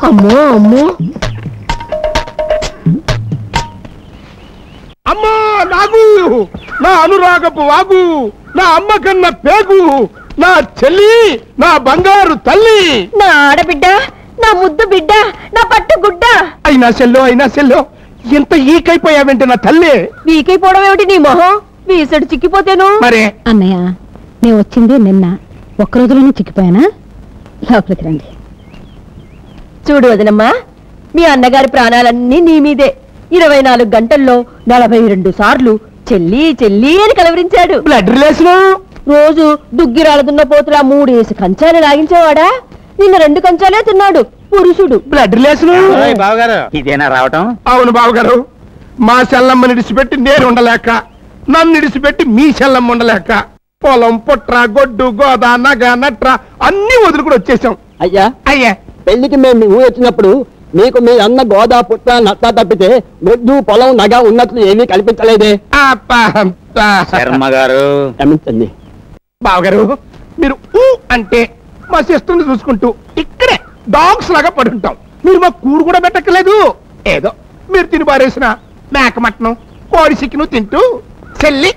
అమ్మో అమ్మో అమ్మా నాగు, నా అనురాగపు వాగు, నా అమ్మ కన్న పేగు, నా చెల్లి, నా బంగారు తల్లి, నా ఆడబిడ్డ, నా ముద్దు బిడ్డ, నా పట్టు గుడ్డ. అయినా సెల్లో ఎంత ఈకైపోయావంటే నా తల్లి. వీకైపోవడం ఏమిటి నీ మొహం? వీసడు చిక్కిపోతేను. మరే అన్నయ్య, నేను వచ్చింది నిన్న, ఒక్క రోజులోనే చిక్కిపోయానా? లోపలికి రండి. చూడు వదినమ్మా, మీ అన్నగారి ప్రాణాలన్నీ నీ మీదే. 24 గంటల్లో 42 సార్లు చెల్లి చెల్లి అని కలవరించాడు. Blood relation. రోజు దుగ్గిరాల దున్న పోతులా 3 వేసి కంచాలు లాగించేవాడా? నిన్న 2 కంచాలే తిన్నాడు పురుషుడు. Blood relation. ఇదేనా రావటం? అవును బావగారు, మా సెల్లమ్మని ఇడిచిపెట్టి నేను ఉండలేక, నన్ను ఇడిచిపెట్టి మీ సెల్లమ్మ ఉండలేక, పొలం పుట్ర గొడ్డు గోద నగ నట్ర అన్ని వదులుకుని వచ్చేసాం. అయ్యా అయ్యా, పెళ్లికి మేము ఊరు వచ్చినప్పుడు మీకు మీ అన్న గోదా పుట్ట నత్త తప్పితే గొడ్డు పొలం నగ ఉన్నట్లు ఏమీ కల్పించలేదే. శర్మ గారు క్షమించండి బావగారు, మీరు ఊ అంటే మా సిస్టర్ని చూసుకుంటూ ఇక్కడే డాగ్స్ లాగా పడుంటాం. మీరు మా కూడు కూడా పెట్టక్కలేదు. ఏదో మీరు తిని పారేసిన మేక మటనం కోడి చికెను తింటూ చెల్లి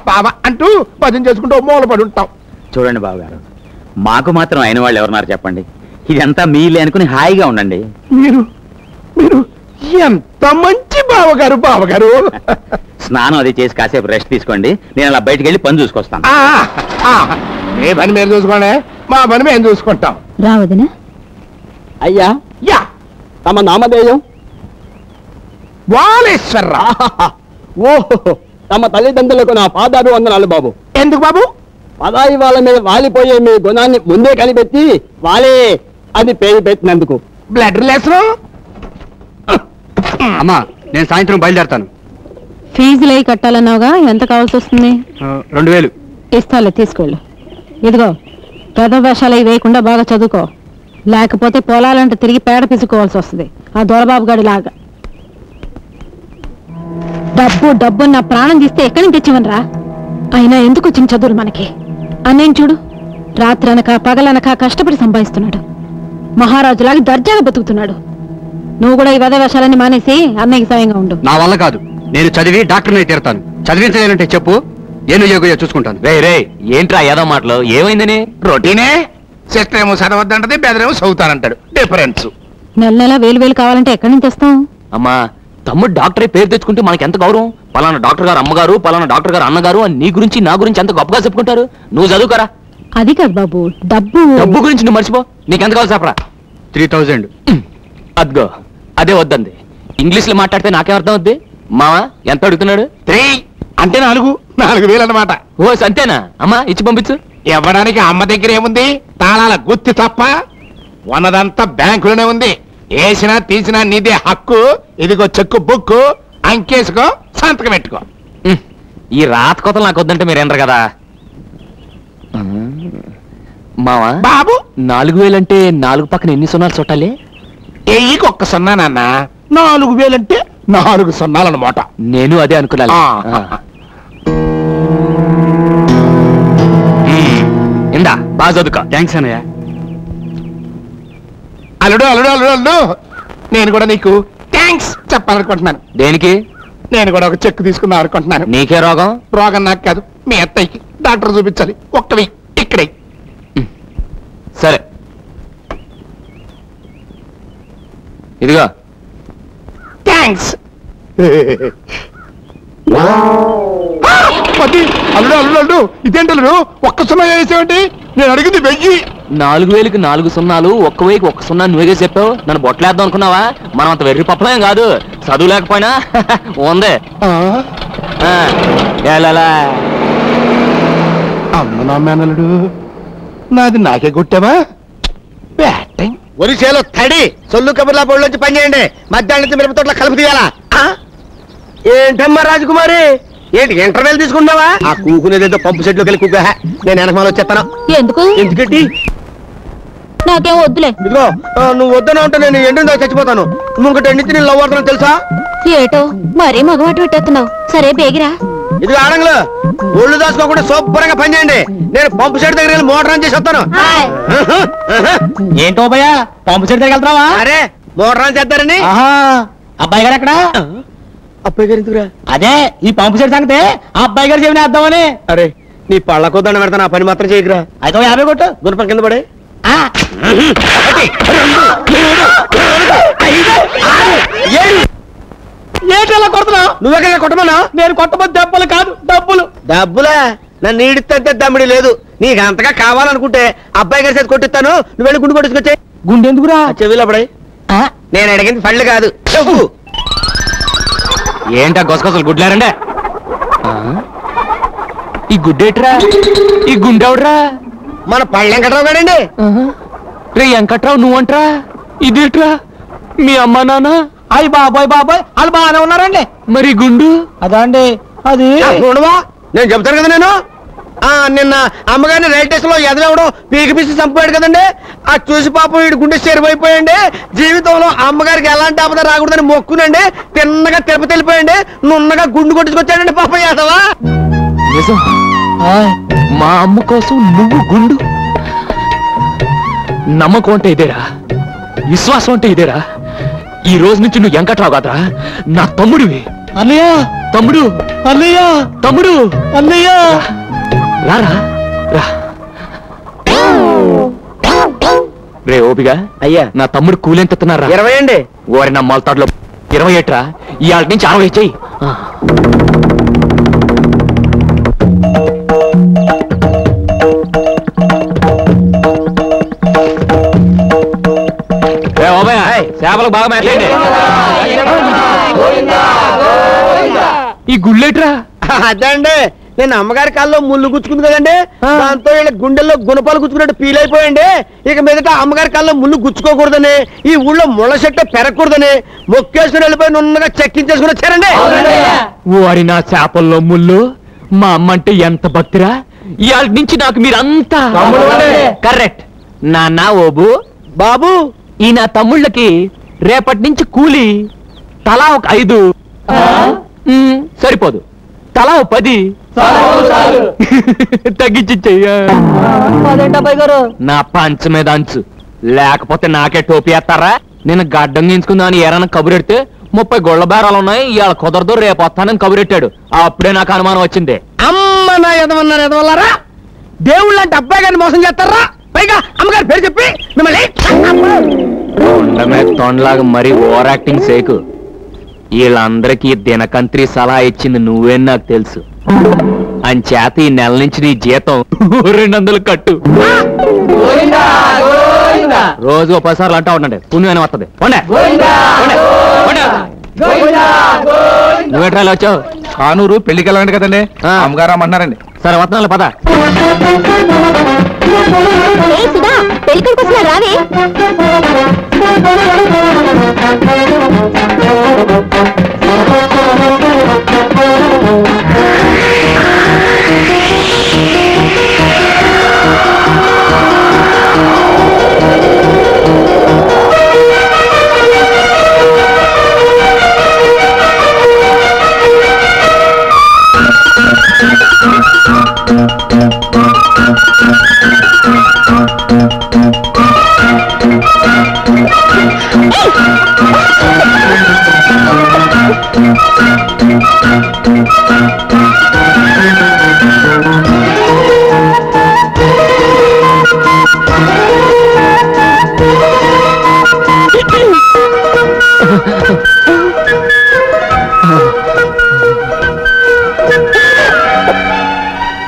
బావ అంటూ భజన చేసుకుంటూ మూల పడి ఉంటాం. చూడండి బావగారు, మాకు మాత్రం అయిన వాళ్ళు ఎవరున్నారు చెప్పండి? ఇదంతా మీలే అనుకుని హాయిగా ఉండండి. మీరు మీరు ఎంత మంచి బావగారు. స్నానం అది చేసి కాసేపు రెస్ట్ తీసుకోండి, నేను అలా బయటికి వెళ్ళి పని చూసుకొస్తాను. ఏ పని మీరు చూసుకోండి, మా పని మేము చూసుకుంటాం. రావదినా? అయ్యా యా, తమ నామధేయం? వాలేశ్వరరావు. ఓహో, తమ తల్లిదండ్రులకు నా పాదాలు వందనాలు బాబు. ఎందుకు బాబు? పదాయి వాళ్ళ మీద వాలిపోయే మీ గుణాన్ని ముందే కనిపెట్టి వాలే అది పేరు పెట్టినందుకు. Blood relation. అమ్మా, నేను సాయంత్రం బయలుదేరతాను. ఫీజులు అయి కట్టాలన్నావుగా, ఎంత కావాల్సి వస్తుంది? 2000. ఇస్తాలే, తీసుకెళ్ళు. ఇదిగో, పెద్ద వేషాలు అవి వేయకుండా బాగా చదువుకో, లేకపోతే పొలాలంటే తిరిగి పేడ పిసుకోవాల్సి వస్తుంది ఆ దొరబాబు గడి లాగా. డబ్బు నా ప్రాణం తీస్తే ఎక్కడి నుంచి తెచ్చివనరా? అయినా ఎందుకు వచ్చిన చదువులు మనకి? అన్నయ్య చూడు, రాత్రనక పగలనక కష్టపడి సంపాదిస్తున్నాడు, మహారాజులాగా దర్జాగా బతుకుతున్నాడు. నువ్వు కూడా ఈ వెధ వేషాలన్నీ మానేసి అన్నయ్యకి సాయంగా ఉండు. నా వల్ల కాదు, నేను చదివి డాక్టర్ని తీరుతాను. చదివించాలంటే చెప్పు, ఏను యోగయో చూసుకుంటాను. రే ఏంట్రా ఏదో మాటలు? ఏమైందని? రొటీనే. సిస్టర్ ఏమో చదవద్దంటది, బెదరేమో చదువుతానంటాడు. డిఫరెన్స్. నెల నెల 1000 కావాలంటే ఎక్కడి నుంచి తెస్తాం? అమ్మా, తమ్ముడు డాక్టరే పేరు తెచ్చుకుంటే మనకి ఎంత గౌరవం. పలానా డాక్టర్ గారు అమ్మగారు, పలానా డాక్టర్ గారు అన్నగారు అని నీ గురించి నా గురించి ఎంత గొప్పగా చెప్పుకుంటారు. నువ్వు చదువుకరా. అది కాదు బాబు, డబ్బు గురించి నువ్వు మర్చిపో. నీకెంత కావాలి చెప్పరా? 3000. అద్గో, అదే వద్దంది. ఇంగ్లీష్ లో మాట్లాడితే నాకేం అర్థం అవుద్ది? మావా ఎంత అడుగుతున్నాడు? 3 అంటే 4,000 అన్నమాట. ఓ అంతేనా? అమ్మా ఇచ్చి పంపించు. ఇవ్వడానికి అమ్మ దగ్గర ఏముంది? తాళాల గుత్తి తప్ప. ఉన్నదంతా బ్యాంకులోనే ఉంది. వేసినా తీసినా నీదే హక్కు. ఇదిగో చెక్కు బుక్కు, అంకేసుకో, సంతకం పెట్టుకో. ఈ రాత కొత్తలు నాకు వద్దంటే మీరేనరు కదా మావా. బాబు, 4000 అంటే 4 పక్కన ఎన్ని సున్నాలు చుట్టాలి? ఎయ్యికి 1 సున్నా నాన్న. 4,000 అంటే 4 సున్నాలన్నమాట. నేను అదే అనుకున్నాను. ఇందా బాగా చదువుకో. థ్యాంక్స్ అన్నయ్య. అల్లుడు, నేను కూడా నీకు థ్యాంక్స్ చెప్పాలనుకుంటున్నాను. దేనికి? నేను కూడా ఒక చెక్ తీసుకుందాం అనుకుంటున్నాను. నీకే రోగం? రోగం నాకు కాదు, మీ అత్తయ్యకి. డాక్టర్ చూపించాలి. ఒక్కవి ఇక్కడే. సరే, ఇదిగో. థ్యాంక్స్. అల్లుడు, ఇదేంటల్లుడు 1 సున్నా వేసేవంటి? నేను అడిగింది 1000. 4000కి 4 సున్నాలు, 1,000కి 1 సున్నా నువ్వేగా చెప్పావు. నన్ను బొట్టలేద్దాం అనుకున్నావా? మనం అంత వెర్రి పప్పలేం కాదు. చదువు లేకపోయినా ఉందే. అమ్మ నా మేనల్లుడు, నాది నాకే కొట్టావా? బ్యాటింగ్. ఒరిసేలో తడి సొల్లు కబుర్లా పొడిలోంచి పని చేయండి. మధ్యాహ్నం మిరప తోటలో కలుపు తీయాలా? ఏంటమ్మా రాజకుమారి, ఏంటి ఇంటర్వెల్ తీసుకున్నావా? ఆ కూకునేదేదో పంపు సెట్లోకి వెళ్ళి కూక. నేను వెనకమాల వచ్చేస్తాను. ఎందుకంటే నాకేం వద్దులే. ఇదిగో, నువ్వు వద్దన ఉంటే నేను ఎండిందో చచ్చిపోతాను. నువ్వు ఇంకటి ఎండితే నేను లవ్ అవుతాను తెలుసా? ఏటో మరీ మగవాటు పెట్టేస్తున్నావు. సరే బేగిరా. ఇది ఆడంగులు ఒళ్ళు దాచుకోకుండా శుభ్రంగా పని చేయండి. నేను పంపు సెట్ దగ్గర వెళ్ళి మోటార్ ఆన్ చేసి వస్తాను. ఏంటో భయ్యా పంపు సెట్ దగ్గర వెళ్తావా? అరే మోటార్ ఆన్ చేద్దారని. అబ్బాయి గారు ఎక్కడ? అబ్బాయి గారు ఎందుకురా? అదే ఈ పంపు సెట్ సంగతే ఆ అబ్బాయి గారు చెవిని వేద్దామని. అరే నీ పళ్ళకో దండ పెడతాను, ఆ పని మాత్రం చేయకురా. అయితే 50 కొట్టు. గుణపం కింద పడే. ఏంటి కొడుతున్నావు? నువ్వెక్కడ కొట్టమన్నా? నేను కొట్టబోతు దెబ్బలు కాదు డబ్బులు. డబ్బులా? నన్ను నీడితే దమ్మిడి లేదు. నీకు అంతగా కావాలనుకుంటే అబ్బాయి గారి చేతి కొట్టిస్తాను, నువ్వు వెళ్ళి గుండు కొట్టుకొచ్చాయి. గుండె ఎందుకురా? చెవిలో పడే. నేను అడిగింది పళ్ళు కాదు చెప్పు. ఏంటా గొసగొసలు గుడ్లారండే? ఈ గుడ్డేట్రా? ఈ గుండెవడ్రా? మన పళ్ళు వెంకట్రావు గారండి. రే వెంకట్రావు నువ్వంట్రా? ఇదేట్రా? మీ అమ్మా నాన్న? అయ్యి బాబాయ్ వాళ్ళు బాగానే ఉన్నారండి. మరి గుండు? అదా అండి అది. చూడవా నేను చెప్తాను కదా. నేను నిన్న అమ్మగారిని రైల్ స్టేషన్ లో ఎదలవడం పీకి పిసి చంపాడు కదండి. ఆ చూసి పాపం వీడి గుండె చెరిపోయిపోయండి. జీవితంలో అమ్మగారికి ఎలాంటి ఆపద రాకూడదని మొక్కునండి. తిన్నగా తిరుపతి వెళ్ళిపోయండి. నున్నగా గుండు కొట్టుకొచ్చాడండి పాపం యాదవా. నిజం? మా అమ్మ కోసం నువ్వు గుండు? నమ్మకం అంటే ఇదేరా, విశ్వాసం అంటే ఇదేరా. ఈ రోజు నుంచి నువ్వు వెంకట్రావు కాదురా, నా తమ్ముడివి. అన్నయ్య తమ్ముడు, అన్నయ్య తమ్ముడు, అన్నయ్య రారా రా. రే ఓపిగా అయ్యా నా తమ్ముడు కూలెంత ఎత్తున్నారా? 20 అండి. ఓరి నా మొలతాడులో 20 ఏట్రా. ఇవాళ నుంచి 60 చెయ్యి. చేపలు బాగా మేతండి. ఈ గుళ్ళేట్రా? అదే అండి, నేను అమ్మగారి కాల్లో ముళ్ళు గుచ్చుకుంది కదండి, దాంతో వీళ్ళ గుండెల్లో గుణపాలు గుచ్చుకున్నట్టు ఫీల్ అయిపోయండి. ఇక మీదట అమ్మగారి కాల్లో ముళ్ళు గుచ్చుకోకూడదని, ఈ ఊళ్ళో ముళ్ళ చెట్టు పెరగకూడదని మొక్కేసుకుని వెళ్ళిపోయి నున్నగా చెక్కించేసుకుని వచ్చారండి. ఓరి నా చేపల్లో ముళ్ళు. మా అమ్మ అంటే ఎంత భక్తిరా. ఇవాళ నుంచి నాకు మీరంతా కరెక్ట్. నాన్న ఓబు బాబు, ఈ నా తమ్ముళ్ళకి రేపటి నుంచి కూలి తలా ఒక 5 సరిపోదు, తలా 10 తగ్గించి చెయ్యా. నా పంచ మీద అంచు, లేకపోతే నాకే టోపీ వేస్తారా? నేను గడ్డం గీంచుకుందామని ఏరన్నా కబురెడితే 30 గొళ్ళ బేరాలు ఉన్నాయి, ఇవాళ కుదరదు రేపు వస్తానని కబురెట్టాడు. అప్పుడే నాకు అనుమానం వచ్చింది. అమ్మ నా ఎదవన్నారు ఎదవల్లారా, దేవుళ్ళు అంటే అబ్బాయి గారిని మోసం చేస్తారా? పైగా అమ్మగారి పేరు చెప్పి మిమ్మల్ని తొండమే తొండలాగా మరీ ఓవర్ యాక్టింగ్ సేకు. వీళ్ళందరికీ దినకంత్రి సలహా ఇచ్చింది నువ్వే నాకు తెలుసు. అంచేత ఈ నెల నుంచి నీ జీతం 200 కట్టు. రోజు 10 సార్లు అంటా ఉండండి, పుణ్యమైన వస్తుంది. నువ్వేట్రా వచ్చావు? కానూరు పెళ్లికి వెళ్ళండి కదండి, అమ్మగారు అమ్మన్నారండి. సరే వస్తున్నాను పద. రావే.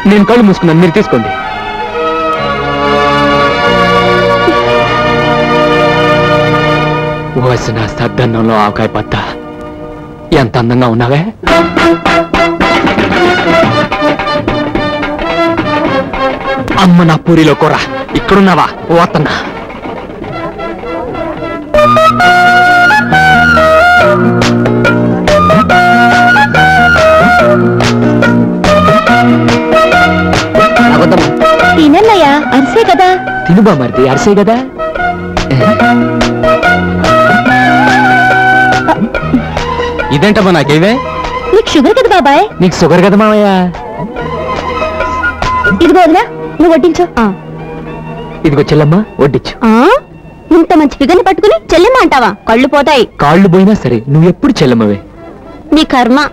నేను కళ్ళు మూసుకున్నాను, మీరు తీసుకోండి. వసిన సద్దన్నంలో ఆవకాయ పత్త ఎంత అందంగా ఉన్నావే. అమ్మ నా పూరిలో కూర, ఇక్కడున్నావా? పోతున్నా. తినన్నయ్యా, అరిసే కదా. తినుబా మరిది, అరిసే కదా. ఇదేంటమ్మా నాకేవే? నీకు షుగర్ కదా బాబాయ్. నీకు షుగర్ కదా మామయ్య. ఇదిగో వదినా, నువ్వు వడ్డించు. ఇదిగో చెల్లమ్మ వడ్డించు. ఇంత మంచి ఫిగర్ని పట్టుకుని చెల్లెమ్మ అంటావా? కళ్ళు పోతాయి. కాళ్ళు పోయినా సరే నువ్వు ఎప్పుడు చెల్లమ్మవే. నీ కర్మ.